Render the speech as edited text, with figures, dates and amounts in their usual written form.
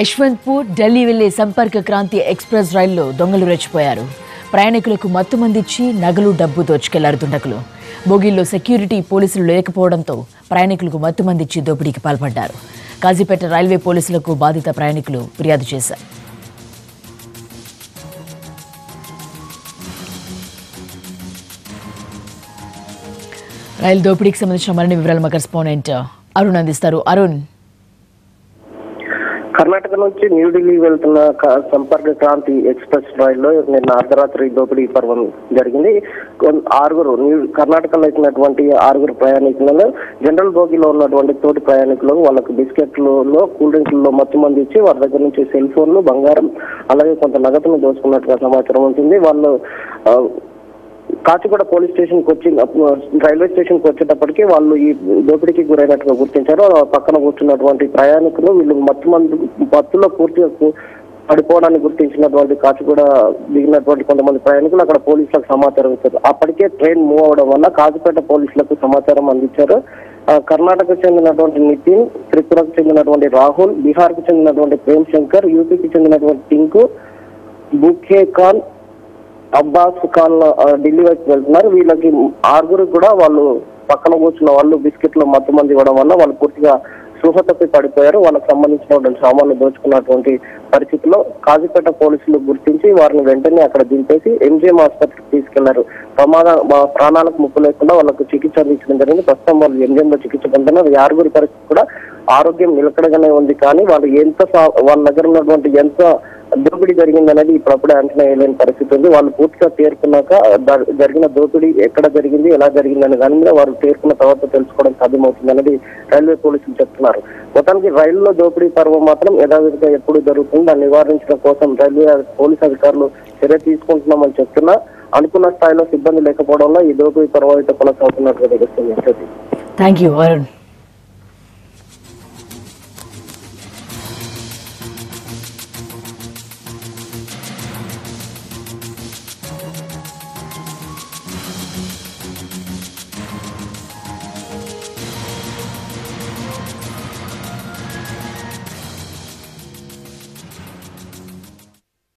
యశ్వంత్పూర్ ఢిల్లీ వెళ్లే సంపర్క క్రాంతి ఎక్స్ప్రెస్ రైల్లో దొంగలు రెచ్చిపోయారు. ప్రయాణికులకు మత్తుమందిచ్చి నగలు డబ్బు దోచుకెళ్లారు దుండగులు. బోగీల్లో సెక్యూరిటీ పోలీసులు లేకపోవడంతో ప్రయాణికులకు మత్తుమందిచ్చి దోపిడీకి పాల్పడ్డారు. కాజీపేట రైల్వే పోలీసులకు బాధిత ప్రయాణికులు ఫిర్యాదు చేశారు. రైలు దోపిడీకి సంబంధించిన మరిన్ని వివరాలు మా కరెస్పాండెంట్ అరుణ్ అందిస్తారు. అరుణ్, కర్ణాటక నుంచి న్యూఢిల్లీ వెళ్తున్న సంపర్క క్రాంతి ఎక్స్ప్రెస్ రైల్లో నిన్న అర్ధరాత్రి దోపిడీ పర్వం జరిగింది. కర్ణాటకలో ఎక్కినటువంటి 6 ప్రయాణికులను జనరల్ బోగిలో ఉన్నటువంటి తోటి ప్రయాణికులు వాళ్ళకు బిస్కెట్లలో కూల్ డ్రింక్లలో మత్తుమంది ఇచ్చి వారి దగ్గర నుంచి సెల్ ఫోన్లు, బంగారం అలాగే కొంత నగదును దోచుకున్నట్టుగా సమాచారం ఉంటుంది. వాళ్ళు కాచిగూడ పోలీస్ స్టేషన్ కు రైల్వే స్టేషన్ కు వచ్చేటప్పటికి వాళ్ళు ఈ దోపిడీకి గురైనట్టుగా గుర్తించారు. పక్కన కూర్చున్నటువంటి ప్రయాణికులు వీళ్ళు మత్తులో పూర్తిగా పడిపోవడాన్ని గుర్తించినటువంటి కాచిగూడ దిగినటువంటి కొంతమంది ప్రయాణికులు అక్కడ పోలీసులకు సమాచారం ఇచ్చారు. అప్పటికే ట్రైన్ మూవ్ అవడం వల్ల కాచిపేట పోలీసులకు సమాచారం అందించారు. కర్ణాటకకు చెందినటువంటి నితిన్, త్రిపురకు చెందినటువంటి రాహుల్, బీహార్ కు చెందినటువంటి ప్రేమ్ శంకర్, యూపీకి చెందినటువంటి టింకు, బుఖే ఖాన్, అబ్బాస్ ఖాన్ ఢిల్లీ వైపు వెళ్తున్నారు. వీళ్ళకి 6 కూడా వాళ్ళు పక్కన కూర్చున్న వాళ్ళు బిస్కెట్లు మత్తుమంది ఇవ్వడం వల్ల వాళ్ళు పూర్తిగా స్పృహ తప్పి పడిపోయారు. వాళ్ళకి సంబంధించినటువంటి సామాన్లు దోచుకున్నటువంటి పరిస్థితిలో కాజీపేట పోలీసులు గుర్తించి వారిని వెంటనే అక్కడ దింపేసి ఎంజిఎం ఆసుపత్రికి తీసుకెళ్లారు. ప్రాణాలకు ముప్పు లేకుండా వాళ్ళకు చికిత్స అందించడం జరిగింది. ప్రస్తుతం వాళ్ళు ఎంజిఎం లో చికిత్స పొందుతున్నారు. 6 పరిస్థితి కూడా ఆరోగ్యం నిలకడగానే ఉంది. కానీ వాళ్ళు వాళ్ళ దగ్గర ఉన్నటువంటి ఎంత దోపిడీ జరిగిందనేది ఇప్పుడప్పుడే అంచనా వేయలేని పరిస్థితి ఉంది. వాళ్ళు పూర్తిగా తేరుకున్నాక జరిగిన దోపిడీ ఎక్కడ జరిగింది, ఎలా జరిగింది అనే దాని మీద వారు తేరుకున్న తర్వాత తెలుసుకోవడం సాధ్యమవుతుంది అనేది రైల్వే పోలీసులు చెప్తున్నారు. మొత్తానికి రైలులో దోపిడీ పర్వం మాత్రం యథావిధిగా ఎప్పుడు జరుగుతుంది. దాన్ని నివారించడం కోసం రైల్వే పోలీసు అధికారులు చర్య తీసుకుంటున్నామని చెప్తున్నా అనుకున్న స్థాయిలో సిబ్బంది లేకపోవడంలో ఈ దోపిడీ పర్వం అయితే కొనసాగుతున్నట్టుగా తెలుస్తుంది. Thank you Arun.